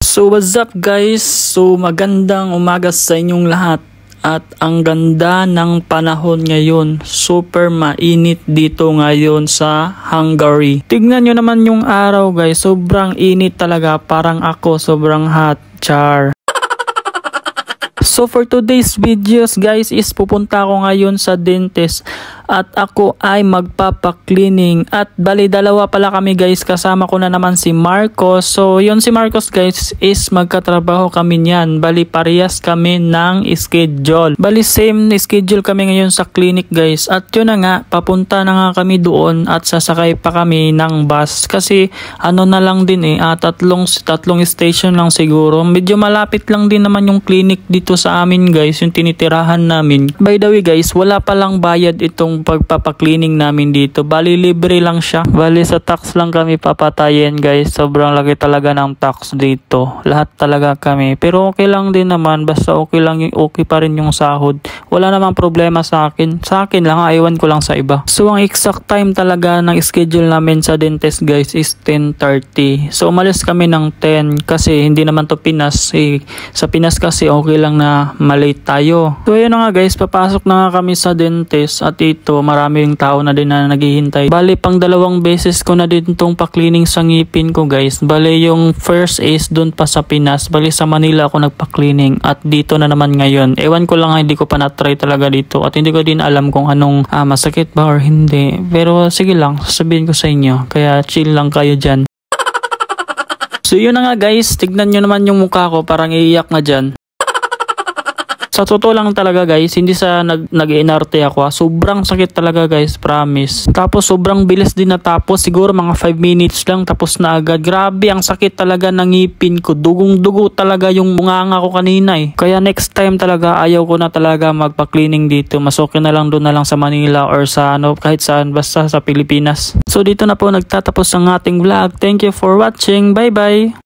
So what's up guys? So magandang umaga sa inyong lahat. At ang ganda ng panahon ngayon. Super mainit dito ngayon sa Hungary. Tignan nyo naman yung araw guys. Sobrang init talaga. Parang ako sobrang hot. Char. So for today's videos guys is pupunta ako ngayon sa dentist at ako ay magpapa-cleaning at bali dalawa pala kami guys, kasama ko na naman si Marcos. So yun si Marcos guys is magkatrabaho kami niyan, bali parehas kami ng schedule, bali same schedule kami ngayon sa clinic guys. At yun na nga, papunta na nga kami doon at sasakay pa kami ng bus kasi ano na lang din tatlong station lang siguro, medyo malapit lang din naman yung clinic dito sa amin guys, yung tinitirahan namin. By the way guys, wala palang bayad itong pagpapa-cleaning namin dito, bali libre lang siya. Bali sa tax lang kami papatayin guys, sobrang laki talaga ng tax dito, lahat talaga kami. Pero okay lang din naman, basta okay lang, okay pa rin yung sahod, wala namang problema sa akin lang, aywan ko lang sa iba. So ang exact time talaga ng schedule namin sa dentist guys is 10:30. So umalis kami ng 10 kasi hindi naman to Pinas sa Pinas kasi okay lang na malate tayo. So ayun na nga guys, papasok na nga kami sa dentist at ito maraming tao na din na naghihintay. Bali pang dalawang beses ko na din itong pa-cleaning sa ngipin ko guys. Bali yung first is doon pa sa Pinas, bali sa Manila ako nagpa-cleaning at dito na naman ngayon. Ewan ko lang, hindi ko pa na-try talaga dito at hindi ko din alam kung anong masakit ba or hindi. Pero sige lang, sasabihin ko sa inyo, kaya chill lang kayo dyan. So yun na nga guys, tignan nyo naman yung mukha ko, parang iiyak na dyan. Sa totoo lang talaga guys, hindi sa nag-inarte ako sobrang sakit talaga guys, promise. Tapos sobrang bilis din natapos, siguro mga 5 minutes lang tapos na agad. Grabe ang sakit talaga ng ngipin ko, dugong-dugo talaga yung bunganga ko kanina Kaya next time talaga ayaw ko na talaga magpa-cleaning dito, mas okay na lang doon na lang sa Manila or sa kahit saan, basta sa Pilipinas. So dito na po nagtatapos ang ating vlog. Thank you for watching, bye bye!